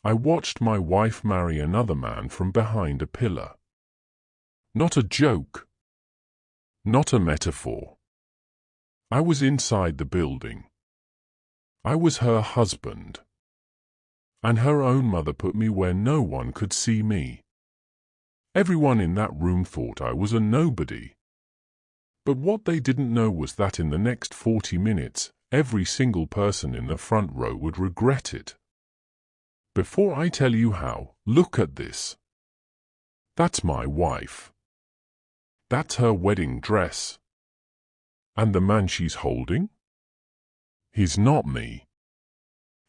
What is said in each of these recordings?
I watched my wife marry another man from behind a pillar. Not a joke. Not a metaphor. I was inside the building. I was her husband. And her own mother put me where no one could see me. Everyone in that room thought I was a nobody. But what they didn't know was that in the next 40 minutes, every single person in the front row would regret it. Before I tell you how, look at this. That's my wife. That's her wedding dress. And the man she's holding? He's not me.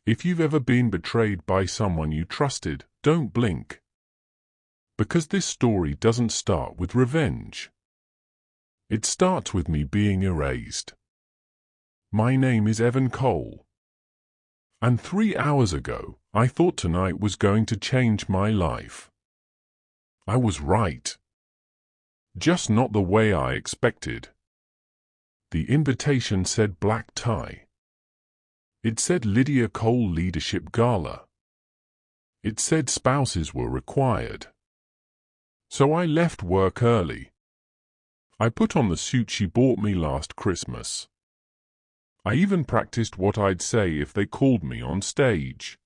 If you've ever been betrayed by someone you trusted, don't blink. Because this story doesn't start with revenge. It starts with me being erased. My name is Evan Cole. And 3 hours ago, I thought tonight was going to change my life. I was right. Just not the way I expected. The invitation said black tie. It said Lydia Cole Leadership Gala. It said spouses were required. So I left work early. I put on the suit she bought me last Christmas. I even practiced what I'd say if they called me on stage.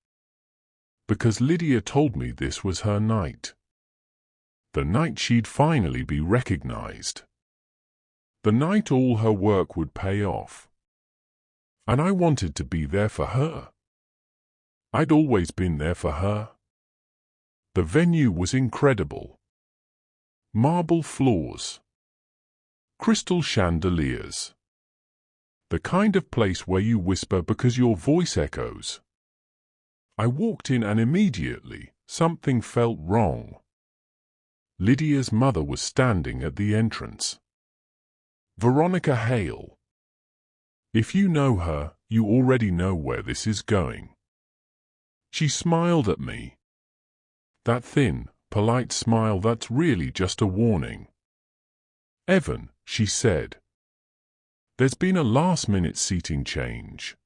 Because Lydia told me this was her night. The night she'd finally be recognized. The night all her work would pay off. And I wanted to be there for her. I'd always been there for her. The venue was incredible. Marble floors. Crystal chandeliers. The kind of place where you whisper because your voice echoes. I walked in and immediately, something felt wrong. Lydia's mother was standing at the entrance. Veronica Hale. If you know her, you already know where this is going. She smiled at me. That thin, polite smile that's really just a warning. Evan, she said. There's been a last-minute seating change.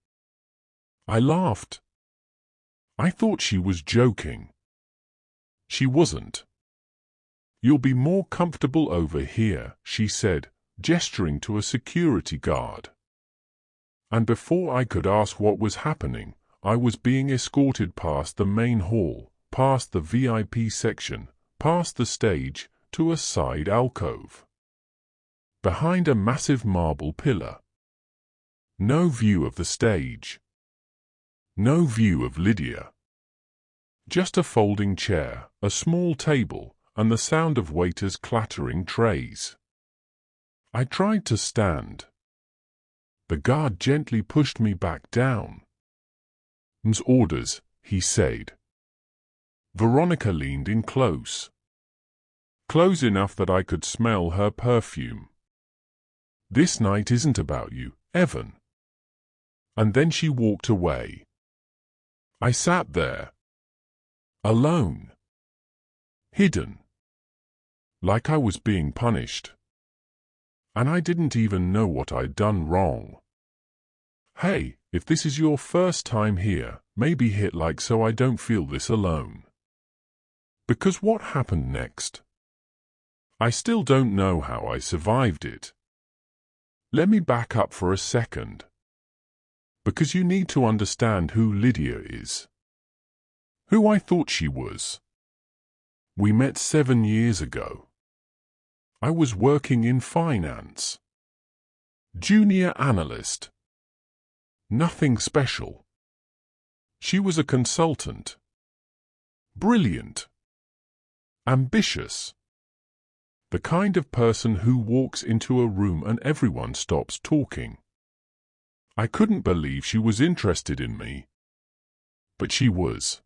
I laughed. I thought she was joking. She wasn't. You'll be more comfortable over here, she said, gesturing to a security guard. And before I could ask what was happening, I was being escorted past the main hall, past the VIP section, past the stage, to a side alcove. Behind a massive marble pillar. No view of the stage. No view of Lydia. Just a folding chair, a small table, and the sound of waiters clattering trays. I tried to stand. The guard gently pushed me back down. "M's orders," he said. Veronica leaned in close. Close enough that I could smell her perfume. "This night isn't about you, Evan." And then she walked away. I sat there. Alone. Hidden. Like I was being punished. And I didn't even know what I'd done wrong. Hey, if this is your first time here, maybe hit like so I don't feel this alone. Because what happened next? I still don't know how I survived it. Let me back up for a second. Because you need to understand who Lydia is. Who I thought she was. We met 7 years ago. I was working in finance. Junior analyst. Nothing special. She was a consultant. Brilliant. Ambitious. The kind of person who walks into a room and everyone stops talking. I couldn't believe she was interested in me. But she was.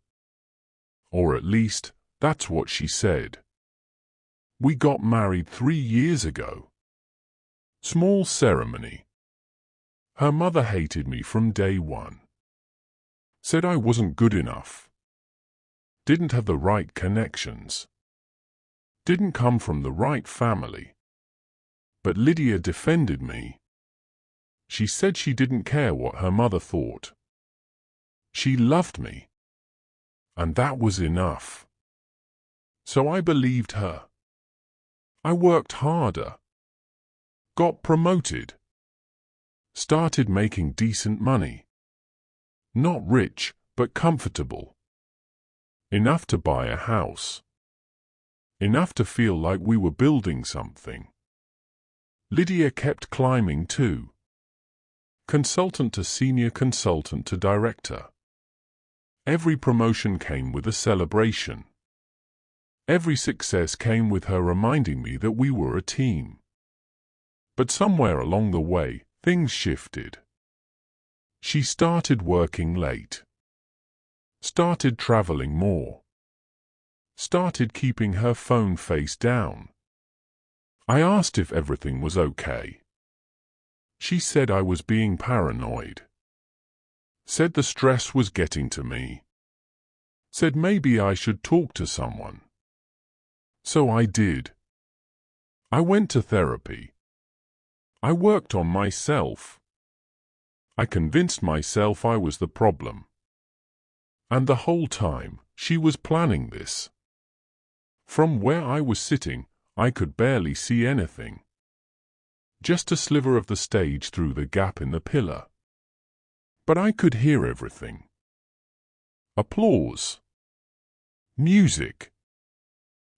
Or at least, that's what she said. We got married 3 years ago. Small ceremony. Her mother hated me from day one. Said I wasn't good enough. Didn't have the right connections. Didn't come from the right family. But Lydia defended me. She said she didn't care what her mother thought. She loved me. And that was enough. So I believed her. I worked harder. Got promoted. Started making decent money. Not rich, but comfortable. Enough to buy a house. Enough to feel like we were building something. Lydia kept climbing too. Consultant to senior consultant to director. Every promotion came with a celebration. Every success came with her reminding me that we were a team. But somewhere along the way, things shifted. She started working late. Started traveling more. Started keeping her phone face down. I asked if everything was okay. She said I was being paranoid. Said the stress was getting to me. Said maybe I should talk to someone. So I did. I went to therapy. I worked on myself. I convinced myself I was the problem. And the whole time, she was planning this. From where I was sitting, I could barely see anything. Just a sliver of the stage through the gap in the pillar. But I could hear everything. Applause. Music.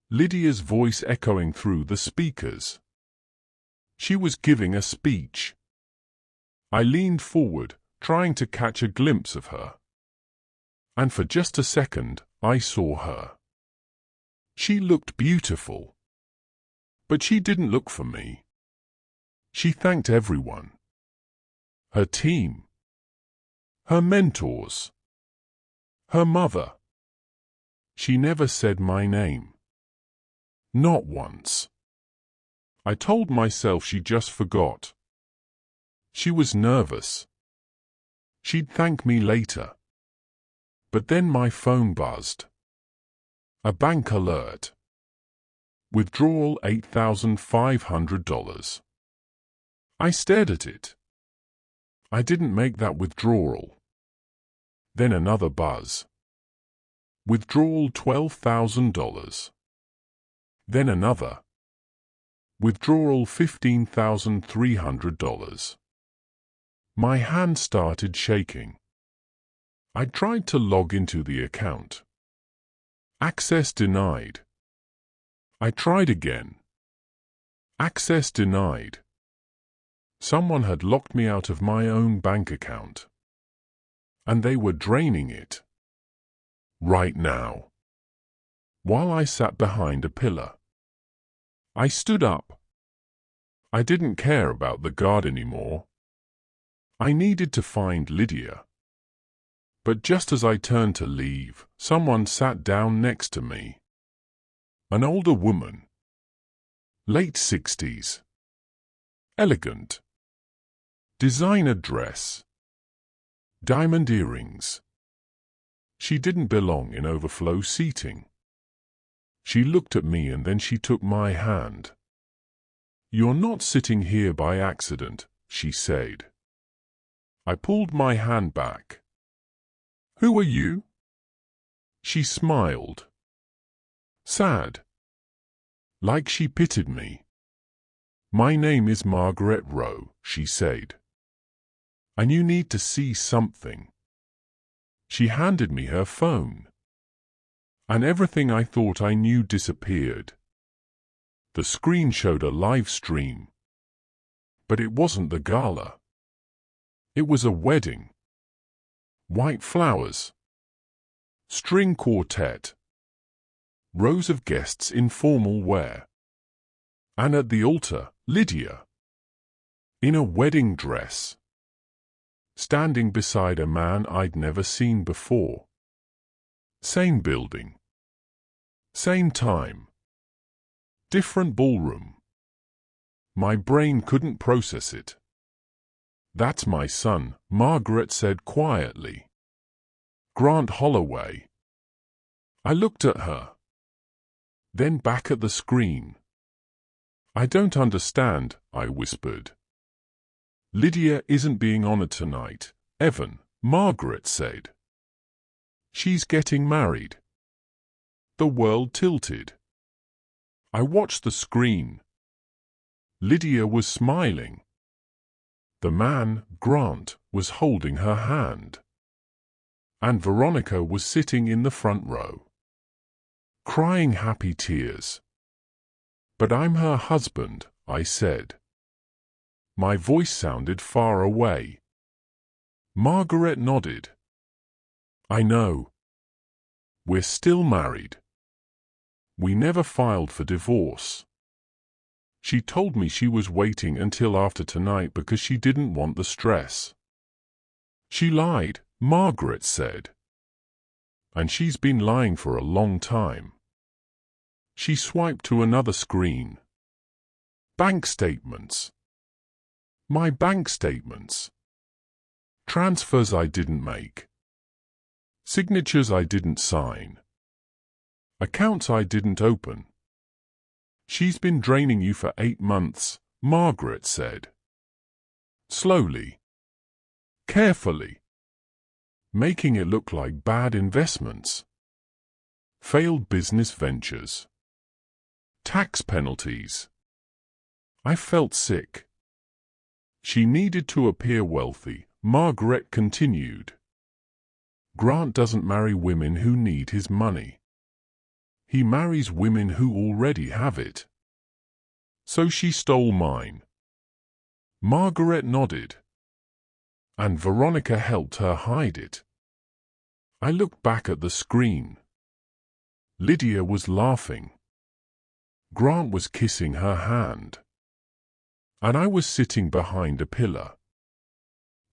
Lydia's voice echoing through the speakers. She was giving a speech. I leaned forward, trying to catch a glimpse of her. And for just a second, I saw her. She looked beautiful. But she didn't look for me. She thanked everyone. Her team. Her mentors. Her mother. She never said my name. Not once. I told myself she just forgot. She was nervous. She'd thank me later. But then my phone buzzed. A bank alert. Withdrawal $8,500. I stared at it. I didn't make that withdrawal. Then another buzz. Withdrawal $12,000. Then another. Withdrawal $15,300. My hand started shaking. I tried to log into the account. Access denied. I tried again. Access denied. Someone had locked me out of my own bank account. And they were draining it. Right now. While I sat behind a pillar. I stood up. I didn't care about the guard anymore. I needed to find Lydia. But just as I turned to leave, someone sat down next to me. An older woman. Late 60s. Elegant. Designer dress. Diamond earrings. She didn't belong in overflow seating. She looked at me and then she took my hand. "You're not sitting here by accident," she said. I pulled my hand back. "Who are you?" She smiled. Sad. Like she pitied me. "My name is Margaret Rowe," she said. "And you need to see something." She handed me her phone. And everything I thought I knew disappeared. The screen showed a live stream. But it wasn't the gala. It was a wedding. White flowers. String quartet. Rows of guests in formal wear. And at the altar, Lydia. In a wedding dress. Standing beside a man I'd never seen before. Same building. Same time. Different ballroom. My brain couldn't process it. "That's my son," Margaret said quietly. "Grant Holloway." I looked at her. Then back at the screen. "I don't understand," I whispered. "Lydia isn't being honored tonight, Evan," Margaret said. She's getting married. The world tilted. I watched the screen. Lydia was smiling. The man, Grant, was holding her hand. And Veronica was sitting in the front row, crying happy tears. "But I'm her husband," I said. My voice sounded far away. Margaret nodded. "I know. We're still married. We never filed for divorce. She told me she was waiting until after tonight because she didn't want the stress." "She lied," Margaret said. "And she's been lying for a long time." She swiped to another screen. Bank statements. My bank statements. Transfers I didn't make. Signatures I didn't sign. Accounts I didn't open. "She's been draining you for 8 months, Margaret said. Slowly. Carefully. Making it look like bad investments. Failed business ventures. Tax penalties. I felt sick. She needed to appear wealthy, Margaret continued. Grant doesn't marry women who need his money. He marries women who already have it. So she stole mine. Margaret nodded. And Veronica helped her hide it. I looked back at the screen. Lydia was laughing. Grant was kissing her hand. And I was sitting behind a pillar.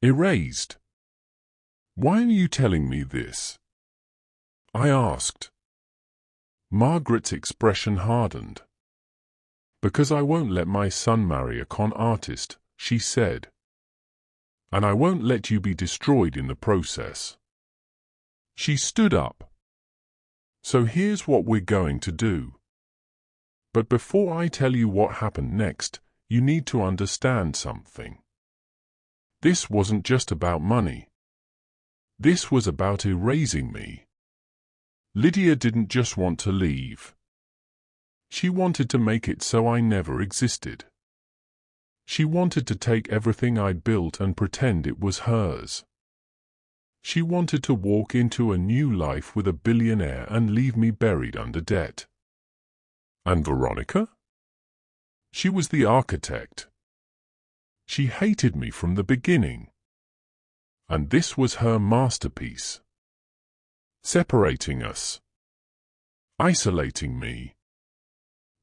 Erased. "Why are you telling me this?" I asked. Margaret's expression hardened. "Because I won't let my son marry a con artist," she said. "And I won't let you be destroyed in the process." She stood up. "So here's what we're going to do. But before I tell you what happened next, you need to understand something. This wasn't just about money. This was about erasing me. Lydia didn't just want to leave. She wanted to make it so I never existed. She wanted to take everything I'd built and pretend it was hers. She wanted to walk into a new life with a billionaire and leave me buried under debt." "And Veronica?" "She was the architect. She hated me from the beginning. And this was her masterpiece. Separating us. Isolating me.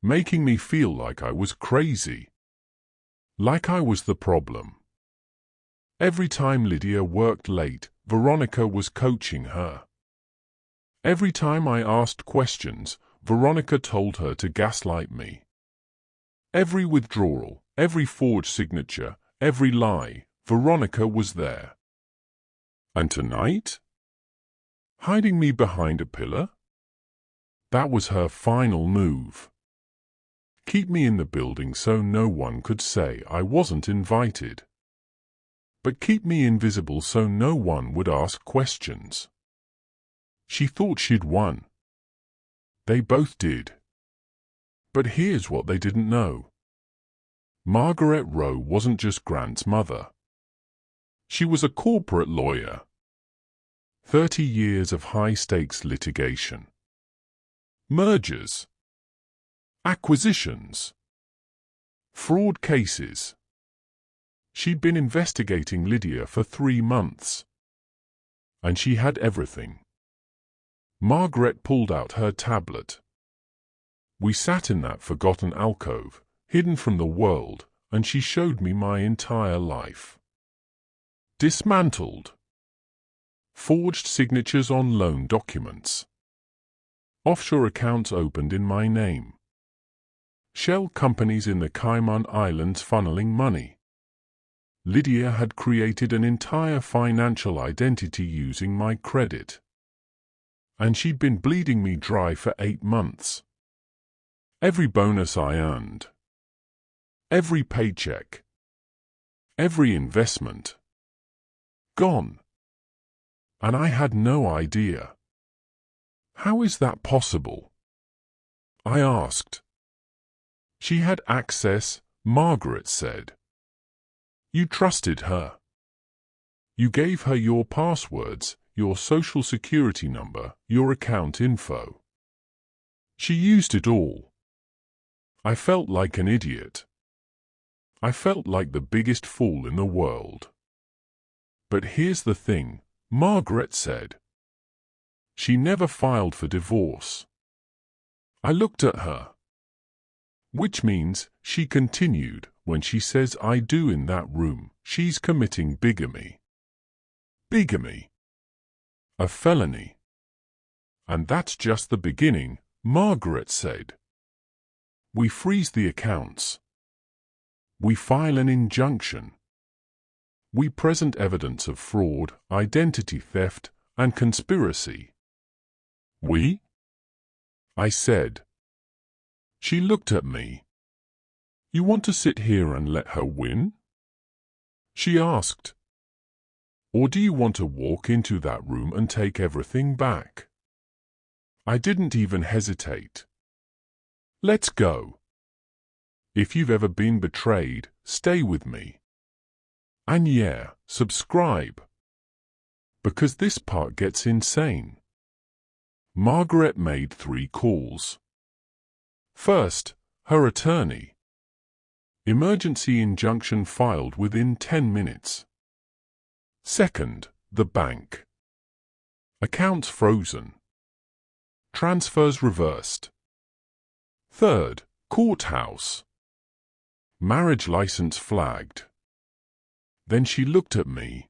Making me feel like I was crazy. Like I was the problem. Every time Lydia worked late, Veronica was coaching her. Every time I asked questions, Veronica told her to gaslight me. Every withdrawal, every forged signature, every lie, Veronica was there. And tonight? Hiding me behind a pillar? That was her final move. Keep me in the building so no one could say I wasn't invited. But keep me invisible so no one would ask questions. She thought she'd won. They both did. But here's what they didn't know. Margaret Rowe wasn't just Grant's mother. She was a corporate lawyer. 30 years of high-stakes litigation. Mergers. Acquisitions. Fraud cases. She'd been investigating Lydia for 3 months. And she had everything. Margaret pulled out her tablet. We sat in that forgotten alcove, hidden from the world, and she showed me my entire life. Dismantled. Forged signatures on loan documents. Offshore accounts opened in my name. Shell companies in the Cayman Islands funneling money. Lydia had created an entire financial identity using my credit. And she'd been bleeding me dry for 8 months. Every bonus I earned. Every paycheck. Every investment. Gone. And I had no idea. How is that possible? I asked. She had access, Margaret said. You trusted her. You gave her your passwords, your social security number, your account info. She used it all. I felt like an idiot. I felt like the biggest fool in the world. But here's the thing, Margaret said. She never filed for divorce. I looked at her. Which means, she continued, when she says I do in that room, she's committing bigamy. Bigamy. A felony. And that's just the beginning, Margaret said. We freeze the accounts. We file an injunction. We present evidence of fraud, identity theft, and conspiracy. We? I said. She looked at me. You want to sit here and let her win? She asked. Or do you want to walk into that room and take everything back? I didn't even hesitate. Let's go. If you've ever been betrayed, stay with me. And yeah, subscribe. Because this part gets insane. Margaret made 3 calls. First, her attorney. Emergency injunction filed within 10 minutes. Second, the bank. Accounts frozen. Transfers reversed. Third, courthouse. Marriage license flagged. Then she looked at me.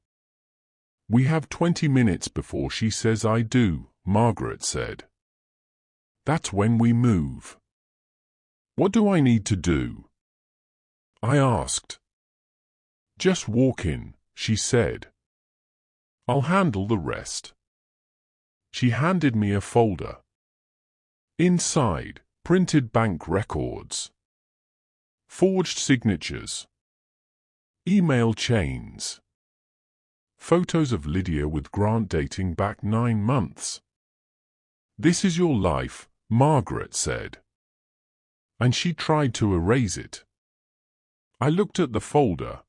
We have 20 minutes before she says I do, Margaret said. That's when we move. What do I need to do? I asked. Just walk in, she said. I'll handle the rest. She handed me a folder. Inside, printed bank records. Forged signatures. Email chains. Photos of Lydia with Grant dating back 9 months. This is your life, Margaret said. And she tried to erase it. I looked at the folder.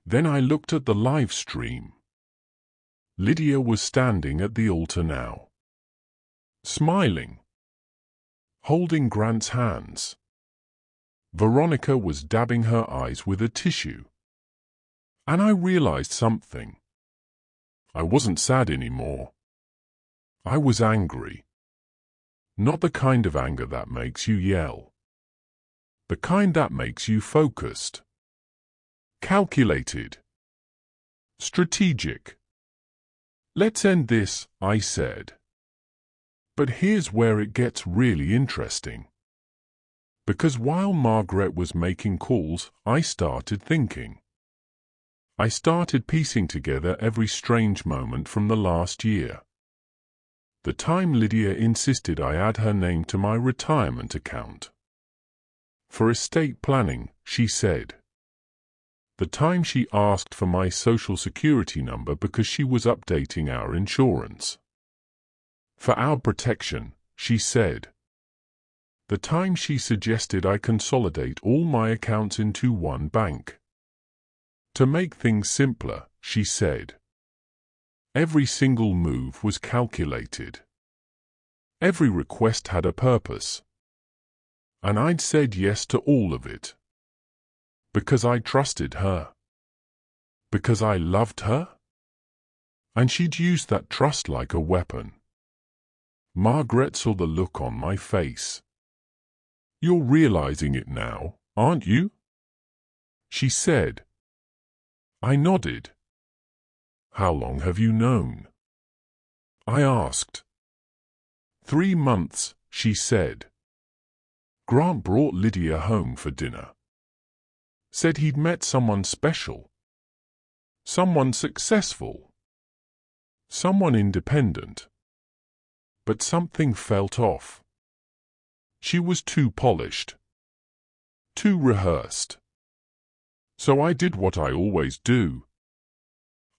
Then I looked at the live stream. Lydia was standing at the altar now. Smiling. Holding Grant's hands. Veronica was dabbing her eyes with a tissue. And I realized something. I wasn't sad anymore. I was angry. Not the kind of anger that makes you yell. The kind that makes you focused. Calculated. Strategic. Let's end this, I said. But here's where it gets really interesting. Because while Margaret was making calls, I started thinking. I started piecing together every strange moment from the last year. The time Lydia insisted I add her name to my retirement account. For estate planning, she said. The time she asked for my social security number because she was updating our insurance. For our protection, she said. The time she suggested I consolidate all my accounts into one bank. To make things simpler, she said. Every single move was calculated. Every request had a purpose. And I'd said yes to all of it. Because I trusted her. Because I loved her. And she'd used that trust like a weapon. Margaret saw the look on my face. You're realizing it now, aren't you? She said. I nodded. How long have you known? I asked. 3 months, she said. Grant brought Lydia home for dinner. Said he'd met someone special. Someone successful. Someone independent. But something felt off. She was too polished. Too rehearsed. So I did what I always do.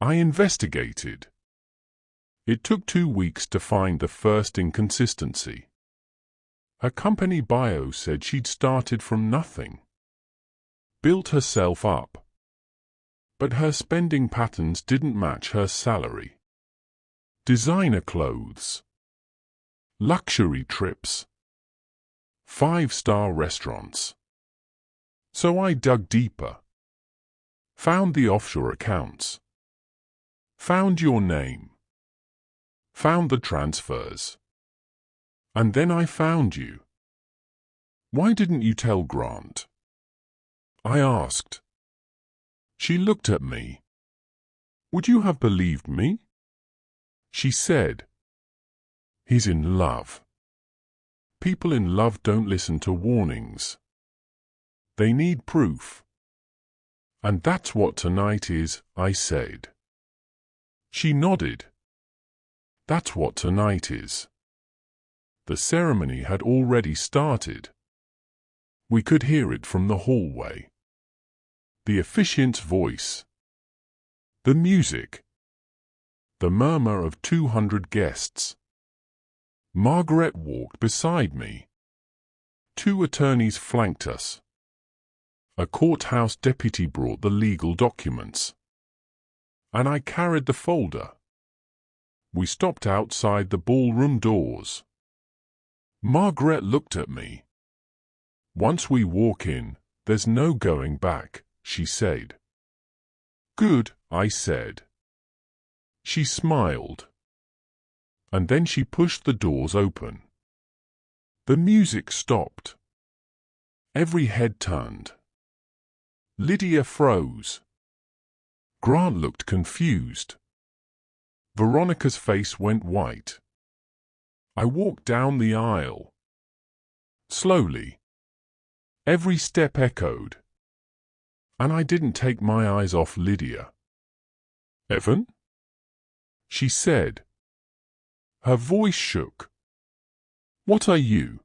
I investigated. It took 2 weeks to find the first inconsistency. Her company bio said she'd started from nothing, built herself up, but her spending patterns didn't match her salary. Designer clothes, luxury trips, 5-star restaurants. So I dug deeper, found the offshore accounts, found your name, found the transfers, and then I found you. Why didn't you tell Grant? I asked. She looked at me. Would you have believed me? She said, he's in love. People in love don't listen to warnings. They need proof. And that's what tonight is, I said. She nodded. That's what tonight is. The ceremony had already started. We could hear it from the hallway. The officiant's voice. The music. The murmur of 200 guests. Margaret walked beside me. 2 attorneys flanked us. A courthouse deputy brought the legal documents, and I carried the folder. We stopped outside the ballroom doors. Margaret looked at me. Once we walk in, there's no going back, she said. Good, I said. She smiled. And then she pushed the doors open. The music stopped. Every head turned. Lydia froze. Grant looked confused. Veronica's face went white. I walked down the aisle. Slowly. Every step echoed. And I didn't take my eyes off Lydia. Evan? She said. Her voice shook. What are you?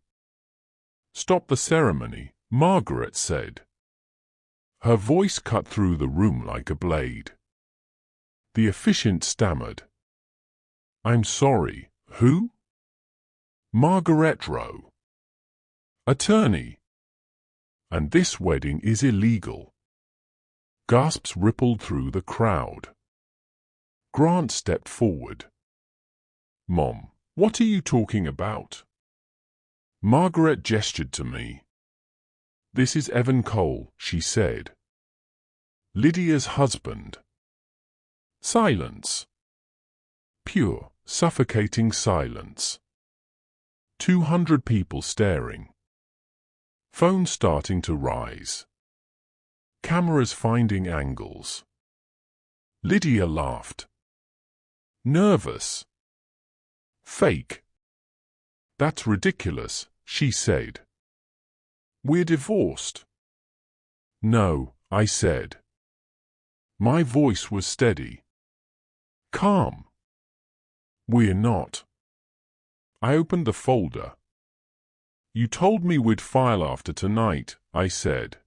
Stop the ceremony, Margaret said. Her voice cut through the room like a blade. The officiant stammered. I'm sorry, who? Margaret Rowe. Attorney. And this wedding is illegal. Gasps rippled through the crowd. Grant stepped forward. Mom, what are you talking about? Margaret gestured to me. This is Evan Cole, she said. Lydia's husband. Silence. Pure, suffocating silence. 200 people staring. Phone starting to rise. Cameras finding angles. Lydia laughed. Nervous. Fake. That's ridiculous, she said. We're divorced. No, I said. My voice was steady. Calm. We're not. I opened the folder. You told me we'd file after tonight, I said.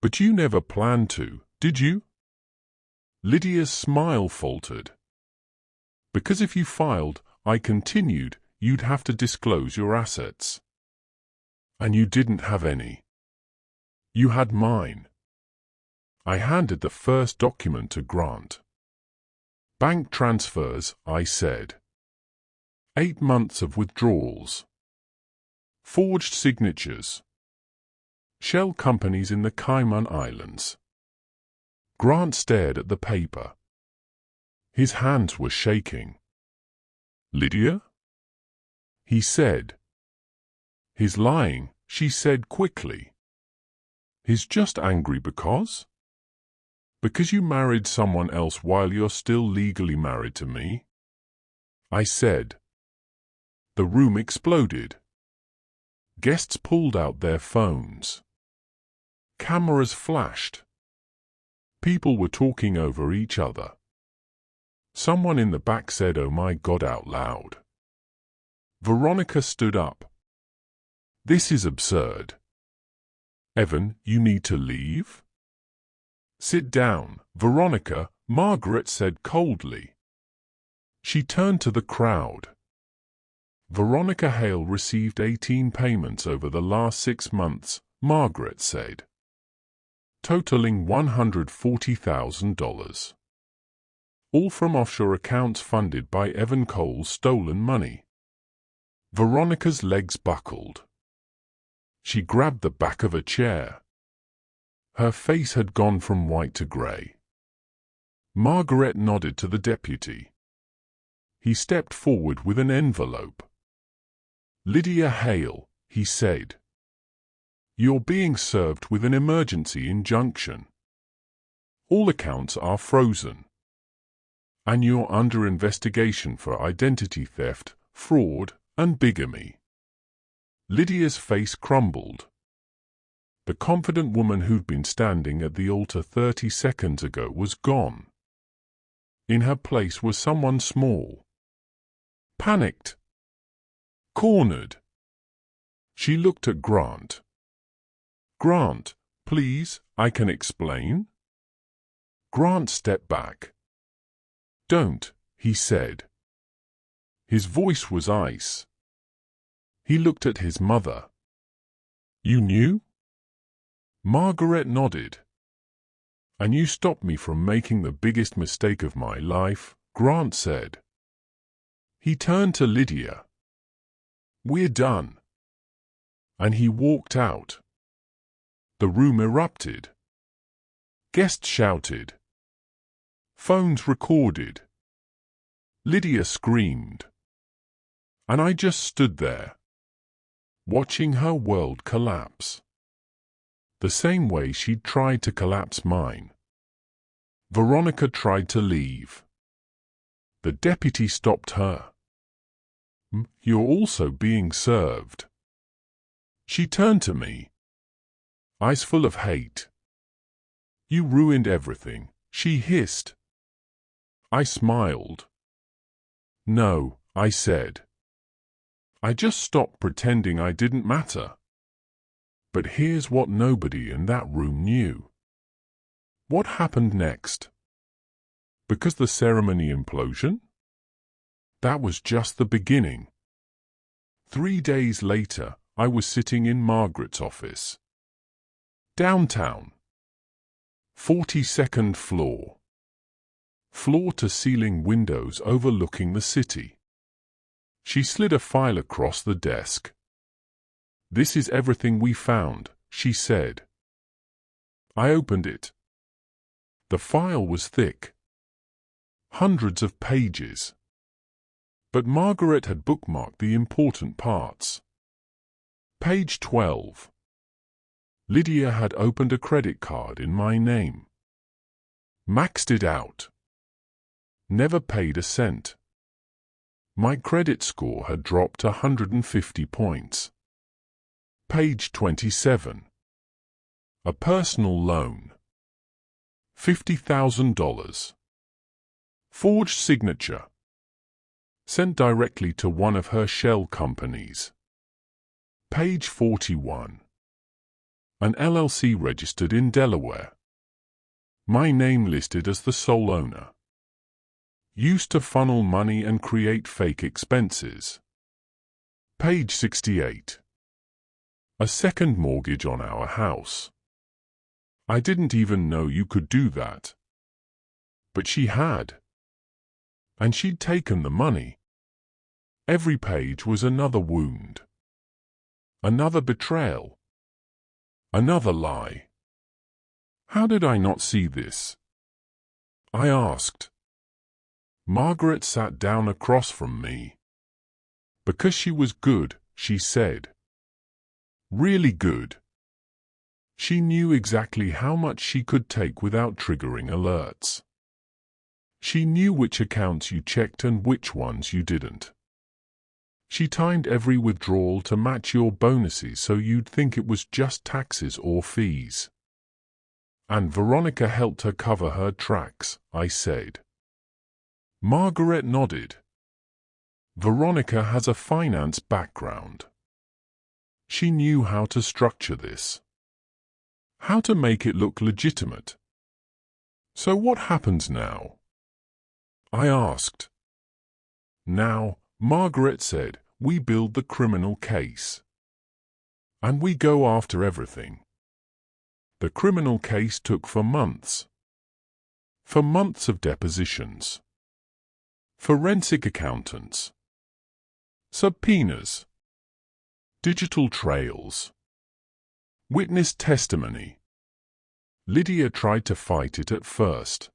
But you never planned to, did you? Lydia's smile faltered. Because if you filed, I continued, you'd have to disclose your assets. And you didn't have any. You had mine. I handed the first document to Grant. Bank transfers, I said. 8 months of withdrawals. Forged signatures. Shell companies in the Cayman Islands. Grant stared at the paper. His hands were shaking. Lydia? He said. He's lying, she said quickly. He's just angry because? Because you married someone else while you're still legally married to me? I said. The room exploded. Guests pulled out their phones. Cameras flashed. People were talking over each other. Someone in the back said, "Oh my God," out loud. Veronica stood up. This is absurd. Evan, you need to leave? Sit down, Veronica, Margaret said coldly. She turned to the crowd. Veronica Hale received 18 payments over the last 6 months, Margaret said, totaling $140,000. All from offshore accounts funded by Evan Cole's stolen money. Veronica's legs buckled. She grabbed the back of a chair. Her face had gone from white to grey. Margaret nodded to the deputy. He stepped forward with an envelope. "Lydia Hale," he said. "You're being served with an emergency injunction. All accounts are frozen. And you're under investigation for identity theft, fraud, and bigamy." Lydia's face crumbled. The confident woman who'd been standing at the altar 30 seconds ago was gone. In her place was someone small. Panicked. Cornered. She looked at Grant. "Grant, please, I can explain." Grant stepped back. "Don't," he said. His voice was ice. He looked at his mother. "You knew?" Margaret nodded. "And you stopped me from making the biggest mistake of my life," Grant said. He turned to Lydia. "We're done." And he walked out. The room erupted. Guests shouted. Phones recorded. Lydia screamed. And I just stood there, watching her world collapse. The same way she'd tried to collapse mine. Veronica tried to leave. The deputy stopped her. "You're also being served." She turned to me, eyes full of hate. "You ruined everything," she hissed. I smiled. "No," I said. "I just stopped pretending I didn't matter." But here's what nobody in that room knew. What happened next? Because the ceremony implosion? That was just the beginning. 3 days later, I was sitting in Margaret's office. Downtown. 42nd floor. Floor-to-ceiling windows overlooking the city. She slid a file across the desk. "This is everything we found," she said. I opened it. The file was thick. Hundreds of pages. But Margaret had bookmarked the important parts. Page 12. Lydia had opened a credit card in my name. Maxed it out. Never paid a cent. My credit score had dropped 150 points. Page 27. A personal loan. $50,000. Forged signature. Sent directly to one of her shell companies. Page 41. An LLC registered in Delaware. My name listed as the sole owner. Used to funnel money and create fake expenses. Page 68. A second mortgage on our house. I didn't even know you could do that. But she had. And she'd taken the money. Every page was another wound. Another betrayal. Another lie. How did I not see this? I asked. Margaret sat down across from me. Because she was good, she said. Really good. She knew exactly how much she could take without triggering alerts. She knew which accounts you checked and which ones you didn't. She timed every withdrawal to match your bonuses so you'd think it was just taxes or fees. And Veronica helped her cover her tracks, I said. Margaret nodded. Veronica has a finance background. She knew how to structure this. How to make it look legitimate. So what happens now? I asked. Now, Margaret said, we build the criminal case. And we go after everything. The criminal case took for months. For months of depositions. Forensic accountants. Subpoenas. Digital trails. Witness testimony. Lydia tried to fight it at first.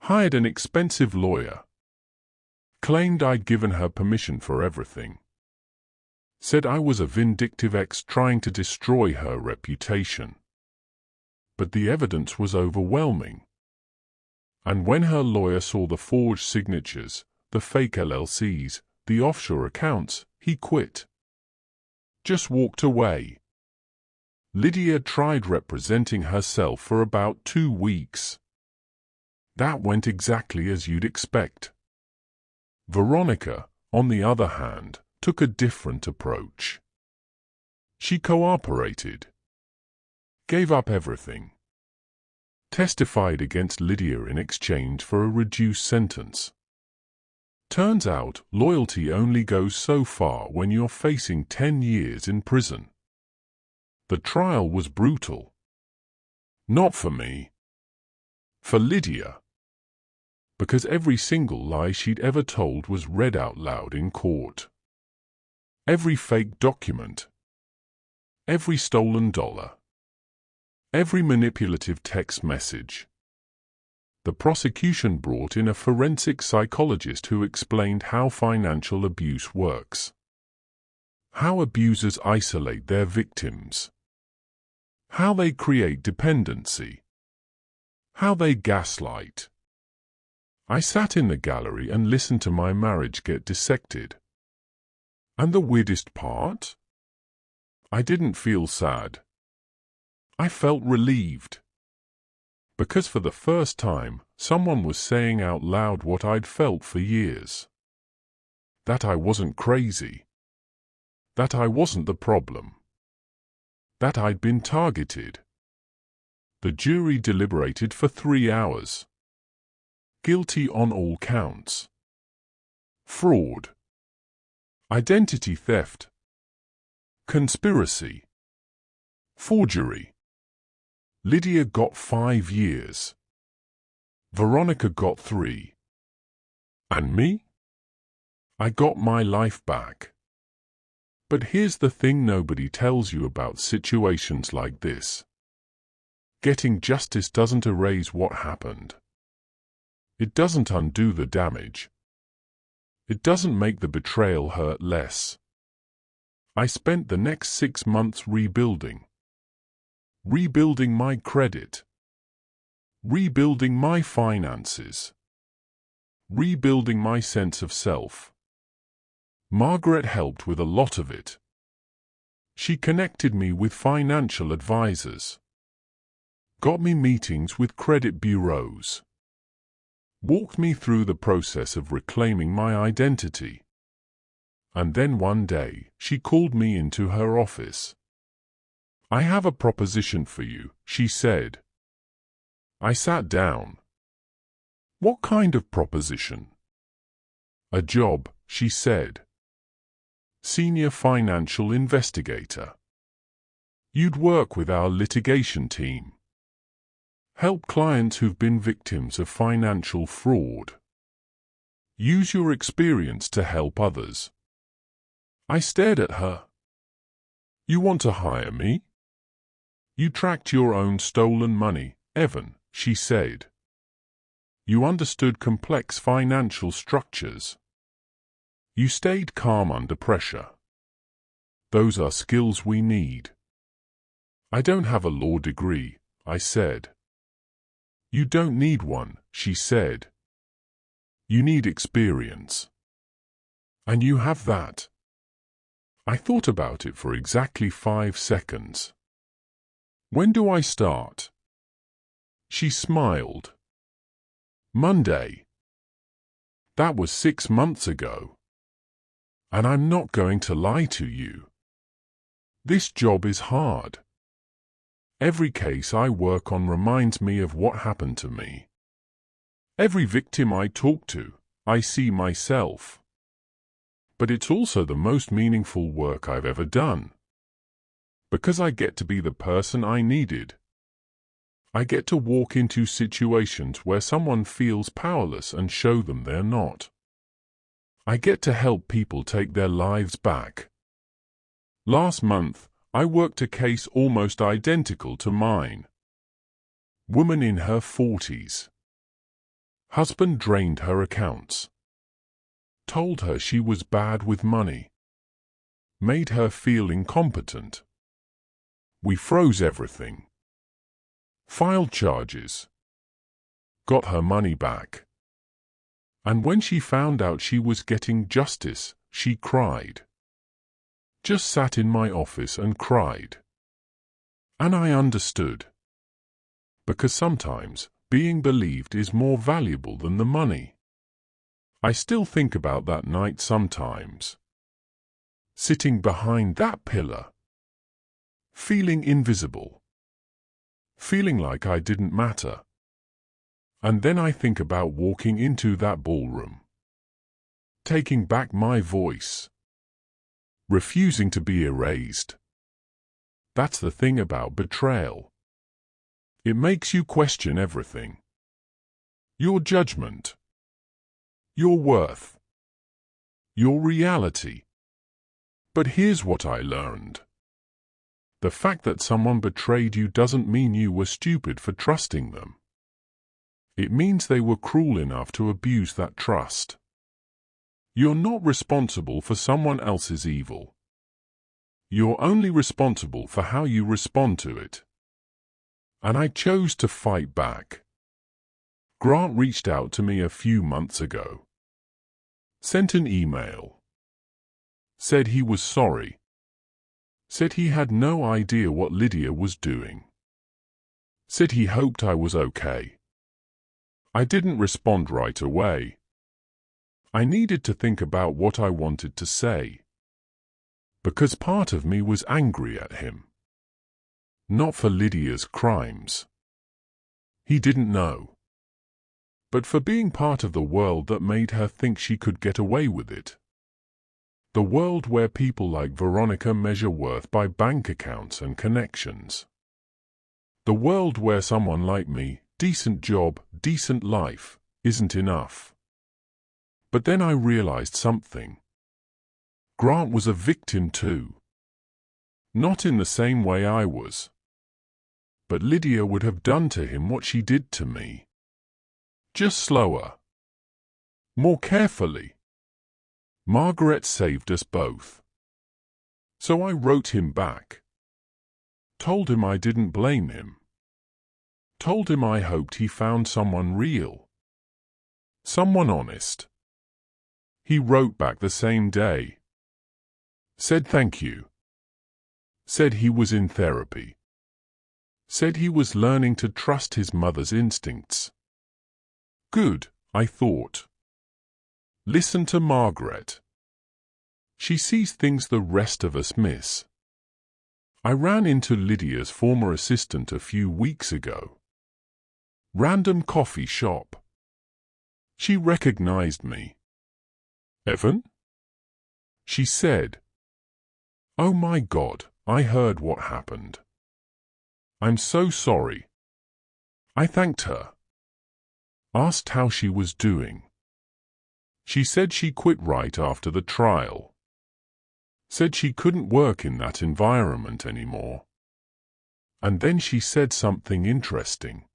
Hired an expensive lawyer. Claimed I'd given her permission for everything. Said I was a vindictive ex trying to destroy her reputation. But the evidence was overwhelming. And when her lawyer saw the forged signatures, the fake LLCs, the offshore accounts, he quit. Just walked away. Lydia tried representing herself for about 2 weeks. That went exactly as you'd expect. Veronica, on the other hand, took a different approach. She cooperated. Gave up everything. Testified against Lydia in exchange for a reduced sentence. Turns out, loyalty only goes so far when you're facing 10 years in prison. The trial was brutal. Not for me. For Lydia. Because every single lie she'd ever told was read out loud in court. Every fake document. Every stolen dollar. Every manipulative text message. The prosecution brought in a forensic psychologist who explained how financial abuse works. How abusers isolate their victims. How they create dependency. How they gaslight. I sat in the gallery and listened to my marriage get dissected. And the weirdest part? I didn't feel sad. I felt relieved. Because for the first time, someone was saying out loud what I'd felt for years. That I wasn't crazy. That I wasn't the problem. That I'd been targeted. The jury deliberated for 3 hours. Guilty on all counts. Fraud. Identity theft. Conspiracy. Forgery. Lydia got 5 years. Veronica got 3. And me? I got my life back. But here's the thing nobody tells you about situations like this. Getting justice doesn't erase what happened. It doesn't undo the damage. It doesn't make the betrayal hurt less. I spent the next 6 months rebuilding. Rebuilding my credit. Rebuilding my finances. Rebuilding my sense of self. Margaret helped with a lot of it. She connected me with financial advisors. Got me meetings with credit bureaus. Walked me through the process of reclaiming my identity. And then one day, she called me into her office. I have a proposition for you, she said. I sat down. What kind of proposition? A job, she said. Senior financial investigator. You'd work with our litigation team. Help clients who've been victims of financial fraud. Use your experience to help others. I stared at her. You want to hire me? You tracked your own stolen money, Evan, she said. You understood complex financial structures. You stayed calm under pressure. Those are skills we need. I don't have a law degree, I said. You don't need one, she said. You need experience. And you have that. I thought about it for exactly 5 seconds. When do I start? She smiled. Monday. That was 6 months ago. And I'm not going to lie to you. This job is hard. Every case I work on reminds me of what happened to me. Every victim I talk to, I see myself. But it's also the most meaningful work I've ever done. Because I get to be the person I needed. I get to walk into situations where someone feels powerless and show them they're not. I get to help people take their lives back. Last month, I worked a case almost identical to mine. Woman in her 40s. Husband drained her accounts. Told her she was bad with money. Made her feel incompetent. We froze everything. Filed charges. Got her money back. And when she found out she was getting justice, she cried. Just sat in my office and cried. And I understood. Because sometimes, being believed is more valuable than the money. I still think about that night sometimes. Sitting behind that pillar. Feeling invisible. Feeling like I didn't matter. And then I think about walking into that ballroom. Taking back my voice. Refusing to be erased. That's the thing about betrayal. It makes you question everything. Your judgment. Your worth. Your reality. But here's what I learned. The fact that someone betrayed you doesn't mean you were stupid for trusting them. It means they were cruel enough to abuse that trust. You're not responsible for someone else's evil. You're only responsible for how you respond to it. And I chose to fight back. Grant reached out to me a few months ago. Sent an email. Said he was sorry. Said he had no idea what Lydia was doing. Said he hoped I was okay. I didn't respond right away. I needed to think about what I wanted to say. Because part of me was angry at him. Not for Lydia's crimes. He didn't know. But for being part of the world that made her think she could get away with it. The world where people like Veronica measure worth by bank accounts and connections. The world where someone like me, decent job, decent life, isn't enough. But then I realized something. Grant was a victim too. Not in the same way I was. But Lydia would have done to him what she did to me. Just slower. More carefully. Margaret saved us both. So I wrote him back. Told him I didn't blame him. Told him I hoped he found someone real. Someone honest. He wrote back the same day. Said thank you. Said he was in therapy. Said he was learning to trust his mother's instincts. Good, I thought. Listen to Margaret. She sees things the rest of us miss. I ran into Lydia's former assistant a few weeks ago. Random coffee shop. She recognized me. Evan? She said. Oh my God, I heard what happened. I'm so sorry. I thanked her. Asked how she was doing. She said she quit right after the trial. Said she couldn't work in that environment anymore. And then she said something interesting.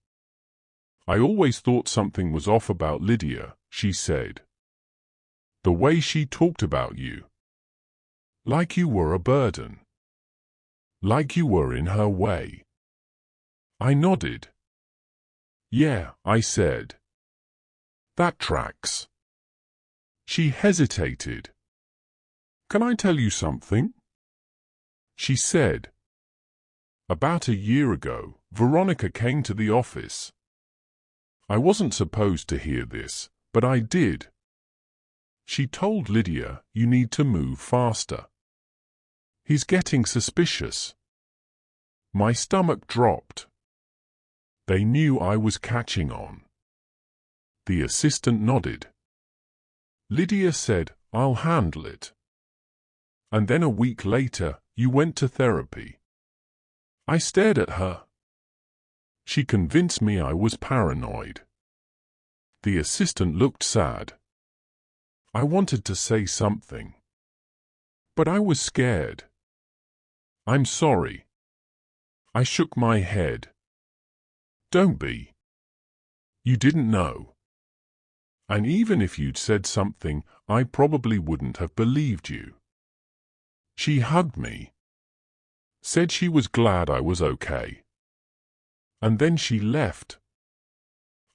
I always thought something was off about Lydia, she said. The way she talked about you. Like you were a burden. Like you were in her way. I nodded. Yeah, I said. That tracks. She hesitated. Can I tell you something? She said. About a year ago, Veronica came to the office. I wasn't supposed to hear this, but I did. She told Lydia, you need to move faster. He's getting suspicious. My stomach dropped. They knew I was catching on. The assistant nodded. Lydia said, "I'll handle it." And then a week later, you went to therapy. I stared at her. She convinced me I was paranoid. The assistant looked sad. I wanted to say something, but I was scared. "I'm sorry." I shook my head. "Don't be. You didn't know. And even if you'd said something, I probably wouldn't have believed you." She hugged me, said she was glad I was okay. And then she left.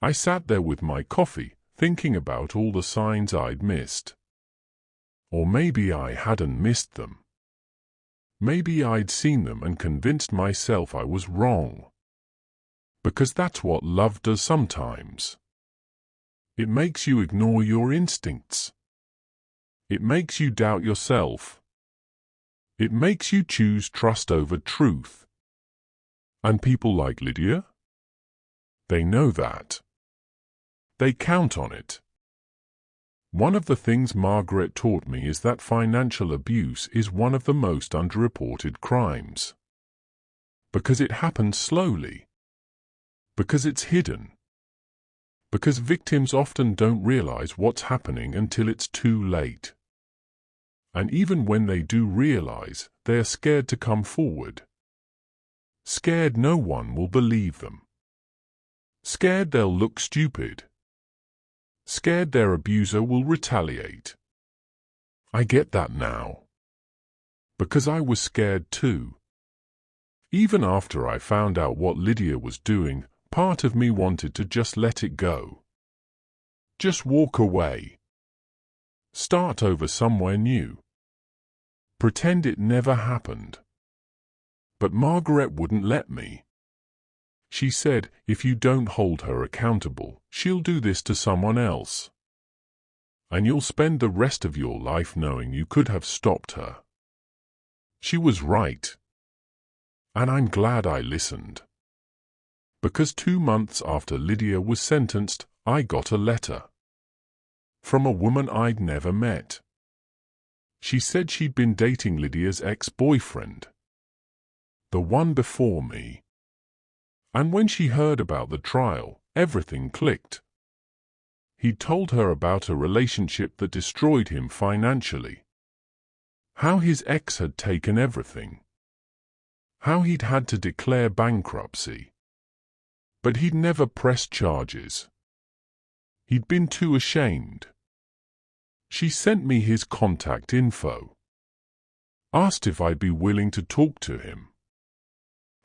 I sat there with my coffee, thinking about all the signs I'd missed. Or maybe I hadn't missed them. Maybe I'd seen them and convinced myself I was wrong. Because that's what love does sometimes. It makes you ignore your instincts. It makes you doubt yourself. It makes you choose trust over truth. And people like Lydia? They know that. They count on it. One of the things Margaret taught me is that financial abuse is one of the most underreported crimes. Because it happens slowly. Because it's hidden. Because victims often don't realize what's happening until it's too late. And even when they do realize, they are scared to come forward. Scared no one will believe them. Scared they'll look stupid. Scared their abuser will retaliate. I get that now. Because I was scared too. Even after I found out what Lydia was doing, part of me wanted to just let it go. Just walk away. Start over somewhere new. Pretend it never happened. But Margaret wouldn't let me. She said, if you don't hold her accountable, she'll do this to someone else. And you'll spend the rest of your life knowing you could have stopped her. She was right. And I'm glad I listened. Because 2 months after Lydia was sentenced, I got a letter. From a woman I'd never met. She said she'd been dating Lydia's ex-boyfriend. The one before me. And when she heard about the trial, everything clicked. He'd told her about a relationship that destroyed him financially. How his ex had taken everything. How he'd had to declare bankruptcy. But he'd never pressed charges. He'd been too ashamed. She sent me his contact info. Asked if I'd be willing to talk to him.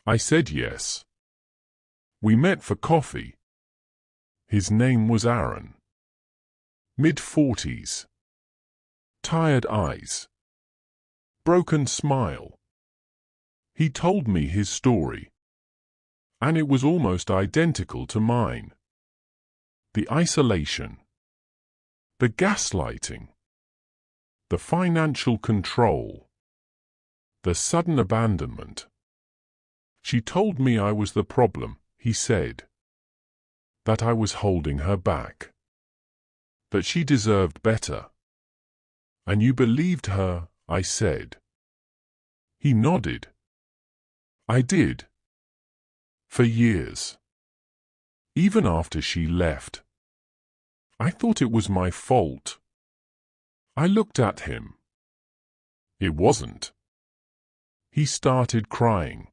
I said yes. We met for coffee. His name was Aaron. Mid-40s. Tired eyes. Broken smile. He told me his story. And it was almost identical to mine. The isolation. The gaslighting. The financial control. The sudden abandonment. She told me I was the problem, he said. That I was holding her back. That she deserved better. And you believed her, I said. He nodded. I did. For years. Even after she left. I thought it was my fault. I looked at him. It wasn't. He started crying.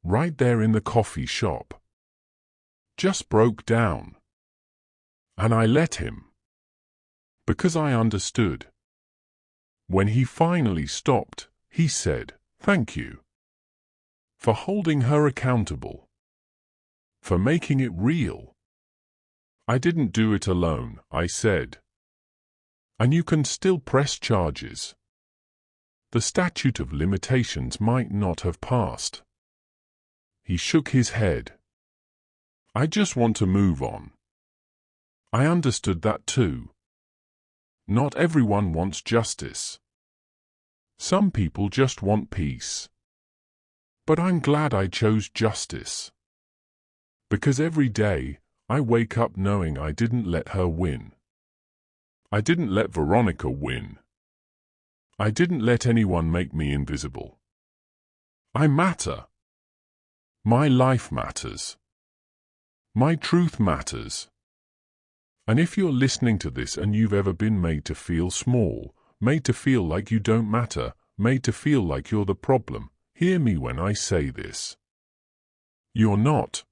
Right there in the coffee shop. Just broke down. And I let him. Because I understood. When he finally stopped, he said, "Thank you." For holding her accountable. For making it real. I didn't do it alone, I said. And you can still press charges. The statute of limitations might not have passed. He shook his head. I just want to move on. I understood that too. Not everyone wants justice. Some people just want peace. But I'm glad I chose justice. Because every day, I wake up knowing I didn't let her win. I didn't let Veronica win. I didn't let anyone make me invisible. I matter. My life matters. My truth matters. And if you're listening to this and you've ever been made to feel small, made to feel like you don't matter, made to feel like you're the problem, hear me when I say this. You're not.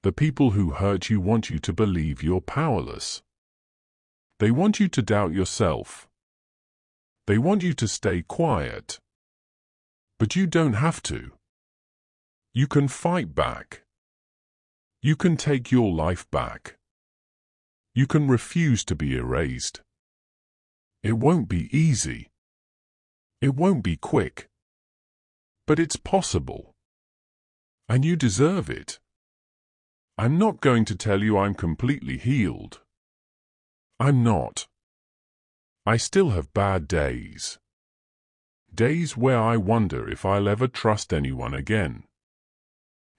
The people who hurt you want you to believe you're powerless. They want you to doubt yourself. They want you to stay quiet. But you don't have to. You can fight back. You can take your life back. You can refuse to be erased. It won't be easy. It won't be quick. But it's possible. And you deserve it. I'm not going to tell you I'm completely healed. I'm not. I still have bad days. Days where I wonder if I'll ever trust anyone again.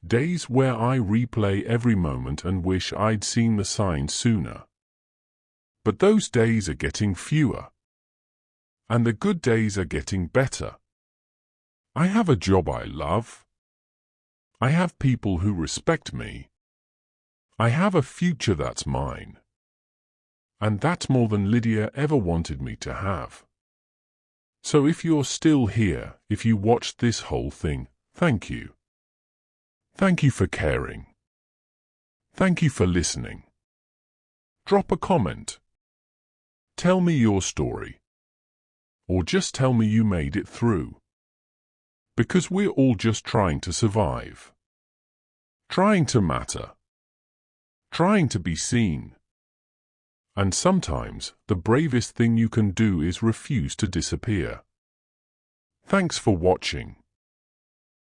Days where I replay every moment and wish I'd seen the signs sooner. But those days are getting fewer. And the good days are getting better. I have a job I love. I have people who respect me. I have a future that's mine. And that's more than Lydia ever wanted me to have. So if you're still here, if you watched this whole thing, thank you. Thank you for caring. Thank you for listening. Drop a comment. Tell me your story. Or just tell me you made it through. Because we're all just trying to survive. Trying to matter. Trying to be seen. And sometimes, the bravest thing you can do is refuse to disappear. Thanks for watching.